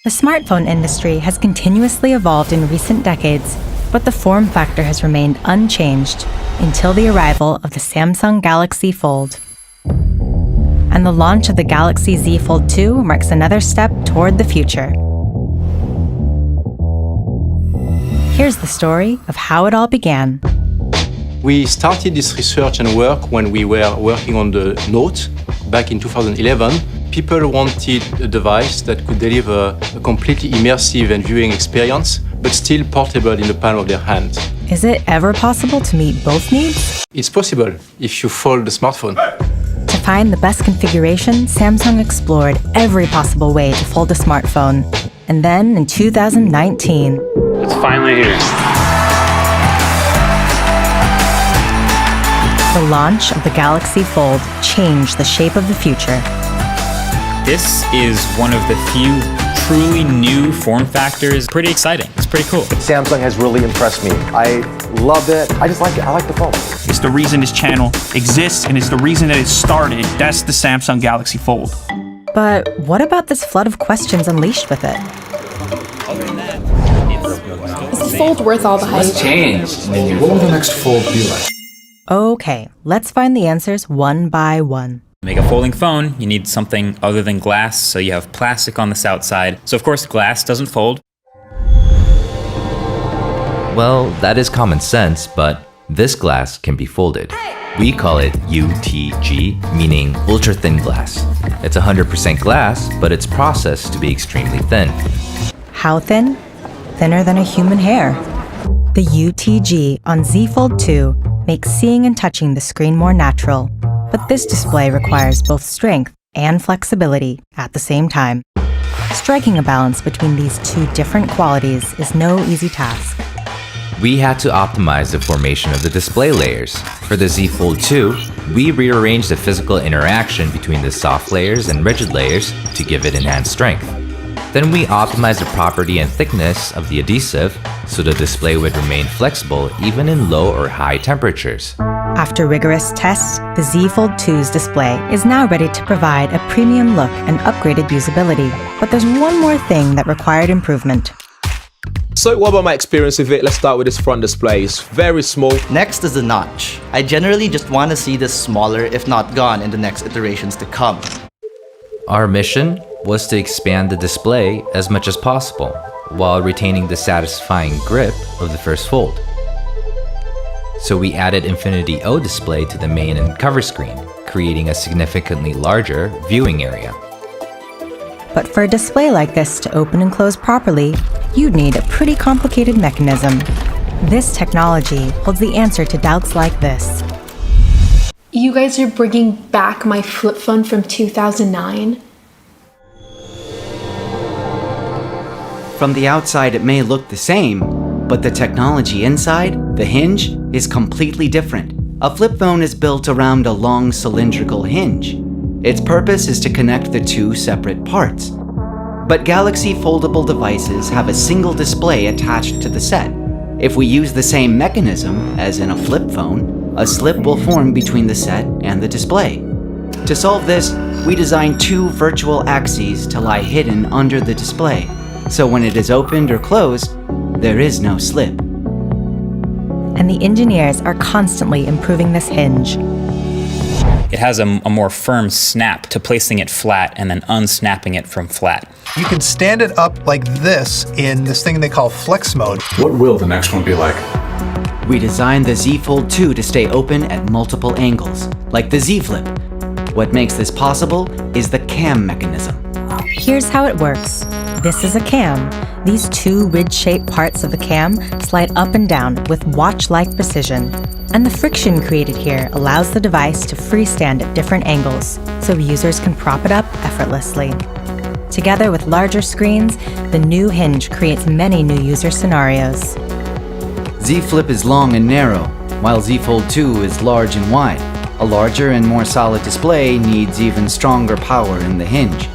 The smartphone industry has continuously evolved in recent decades, but the form factor has remained unchanged until the arrival of the Samsung Galaxy Fold. And the launch of the Galaxy Z Fold 2 marks another step toward the future. Here's the story of how it all began. We started this research and work when we were working on the Note back in 2011. People wanted a device that could deliver a completely immersive and viewing experience, but still portable in the palm of their hand. Is it ever possible to meet both needs? It's possible if you fold the smartphone. To find the best configuration, Samsung explored every possible way to fold a smartphone. And then in 2019, it's finally here. The launch of the Galaxy Fold changed the shape of the future. This is one of the few truly new form factors. Pretty exciting. It's pretty cool. Samsung has really impressed me. I love it. I just like it. I like the phone. It's the reason this channel exists, and it's the reason that it started. That's the Samsung Galaxy Fold. But what about this flood of questions unleashed with it? Is the Fold worth all the hype? What's changed? What will the next Fold be like? Okay, let's find the answers one by one. To make a folding phone, you need something other than glass, so you have plastic on this outside. So of course, glass doesn't fold. Well, that is common sense, but this glass can be folded. We call it UTG, meaning ultra-thin glass. It's 100% glass, but it's processed to be extremely thin. How thin? Thinner than a human hair. The UTG on Z Fold 2 makes seeing and touching the screen more natural, but this display requires both strength and flexibility at the same time. Striking a balance between these two different qualities is no easy task. We had to optimize the formation of the display layers. For the Z Fold 2, we rearranged the physical interaction between the soft layers and rigid layers to give it enhanced strength. Then we optimized the property and thickness of the adhesive so the display would remain flexible even in low or high temperatures. After rigorous tests, the Z Fold 2's display is now ready to provide a premium look and upgraded usability. But there's one more thing that required improvement. So what about my experience with it? Let's start with this front display. It's very small. Next is the notch. I generally just want to see this smaller, if not gone, in the next iterations to come. Our mission was to expand the display as much as possible, while retaining the satisfying grip of the first Fold. So we added Infinity O display to the main and cover screen, creating a significantly larger viewing area. But for a display like this to open and close properly, you'd need a pretty complicated mechanism. This technology holds the answer to doubts like this. You guys are bringing back my flip phone from 2009? From the outside, it may look the same, but the technology inside, the hinge, is completely different. A flip phone is built around a long cylindrical hinge. Its purpose is to connect the two separate parts. But Galaxy foldable devices have a single display attached to the set. If we use the same mechanism as in a flip phone, a slip will form between the set and the display. To solve this, we designed two virtual axes to lie hidden under the display. So when it is opened or closed, there is no slip. And the engineers are constantly improving this hinge. It has a more firm snap to placing it flat and then unsnapping it from flat. You can stand it up like this in this thing they call flex mode. What will the next one be like? We designed the Z Fold 2 to stay open at multiple angles, like the Z Flip. What makes this possible is the cam mechanism. Here's how it works. This is a cam. These two ridge-shaped parts of the cam slide up and down with watch-like precision. And the friction created here allows the device to freestand at different angles, so users can prop it up effortlessly. Together with larger screens, the new hinge creates many new user scenarios. Z Flip is long and narrow, while Z Fold 2 is large and wide. A larger and more solid display needs even stronger power in the hinge.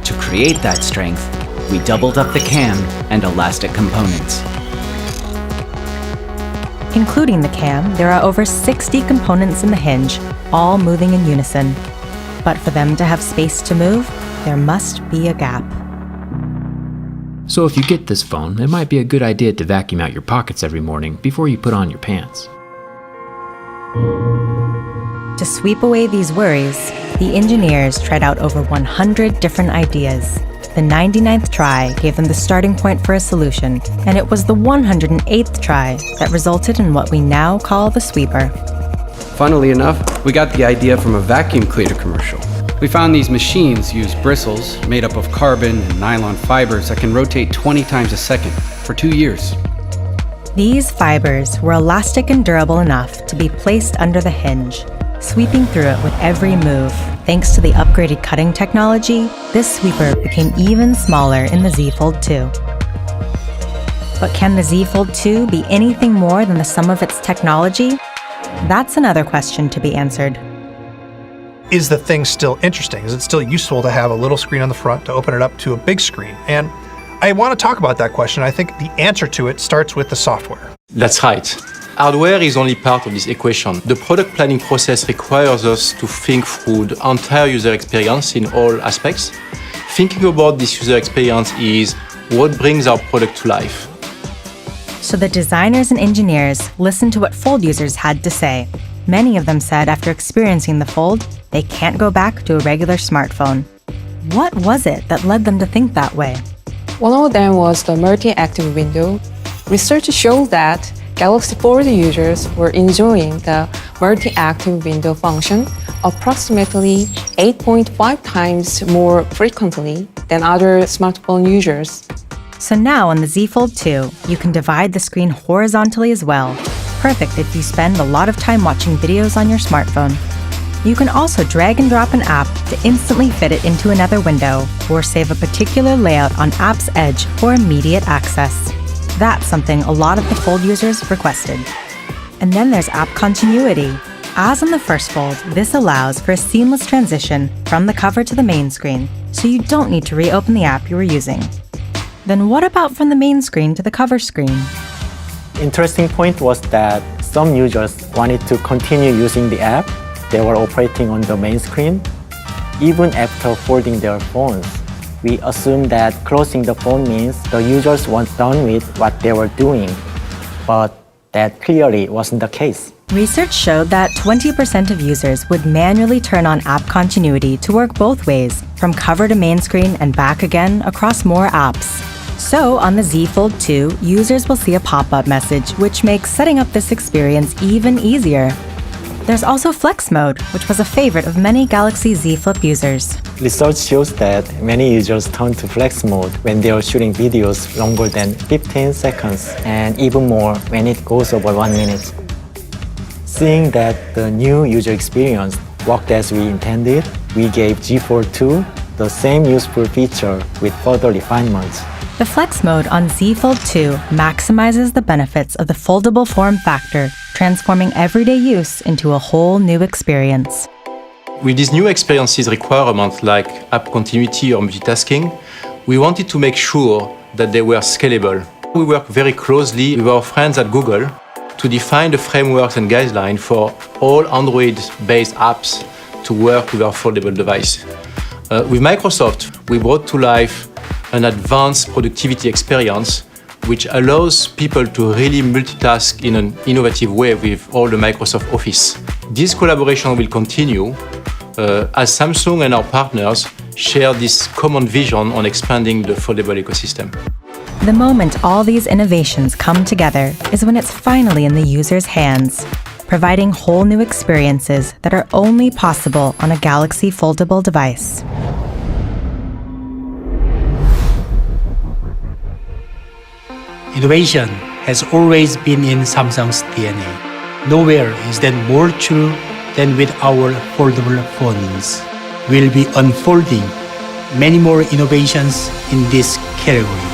To create that strength, we doubled up the cam and elastic components. Including the cam, there are over 60 components in the hinge, all moving in unison. But for them to have space to move, there must be a gap. So if you get this phone, it might be a good idea to vacuum out your pockets every morning before you put on your pants. To sweep away these worries, the engineers tried out over 100 different ideas. The 99th try gave them the starting point for a solution, and it was the 108th try that resulted in what we now call the sweeper. Funnily enough, we got the idea from a vacuum cleaner commercial. We found these machines use bristles made up of carbon and nylon fibers that can rotate 20 times a second for 2 years. These fibers were elastic and durable enough to be placed under the hinge, sweeping through it with every move. Thanks to the upgraded cutting technology, this sweeper became even smaller in the Z Fold 2. But can the Z Fold 2 be anything more than the sum of its technology? That's another question to be answered. Is the thing still interesting? Is it still useful to have a little screen on the front to open it up to a big screen? And I want to talk about that question. I think the answer to it starts with the software. That's right. Hardware is only part of this equation. The product planning process requires us to think through the entire user experience in all aspects. Thinking about this user experience is what brings our product to life. So the designers and engineers listened to what Fold users had to say. Many of them said after experiencing the Fold, they can't go back to a regular smartphone. What was it that led them to think that way? One of them was the multi-active window. Research showed that Galaxy Fold users were enjoying the multi-active window function approximately 8.5 times more frequently than other smartphone users. So now on the Z Fold 2, you can divide the screen horizontally as well. Perfect if you spend a lot of time watching videos on your smartphone. You can also drag and drop an app to instantly fit it into another window or save a particular layout on app's edge for immediate access. That's something a lot of the Fold users requested. And then there's app continuity. As on the first Fold, this allows for a seamless transition from the cover to the main screen, so you don't need to reopen the app you were using. Then what about from the main screen to the cover screen? Interesting point was that some users wanted to continue using the app they were operating on the main screen, even after folding their phones. We assumed that closing the phone means the users weren't done with what they were doing, but that clearly wasn't the case. Research showed that 20% of users would manually turn on app continuity to work both ways, from cover to main screen and back again across more apps. So on the Z Fold 2, users will see a pop-up message, which makes setting up this experience even easier. There's also Flex Mode, which was a favorite of many Galaxy Z Flip users. Research shows that many users turn to Flex Mode when they are shooting videos longer than 15 seconds, and even more when it goes over 1 minute. Seeing that the new user experience worked as we intended, we gave Z Fold 2 the same useful feature with further refinements. The Flex Mode on Z Fold 2 maximizes the benefits of the foldable form factor, transforming everyday use into a whole new experience. With these new experiences requirements like app continuity or multitasking, we wanted to make sure that they were scalable. We work very closely with our friends at Google to define the frameworks and guidelines for all Android-based apps to work with our foldable device. With Microsoft, we brought to life an advanced productivity experience which allows people to really multitask in an innovative way with all the Microsoft Office. This collaboration will continue as Samsung and our partners share this common vision on expanding the foldable ecosystem. The moment all these innovations come together is when it's finally in the user's hands, providing whole new experiences that are only possible on a Galaxy foldable device. Innovation has always been in Samsung's DNA. Nowhere is that more true than with our foldable phones. We'll be unfolding many more innovations in this category.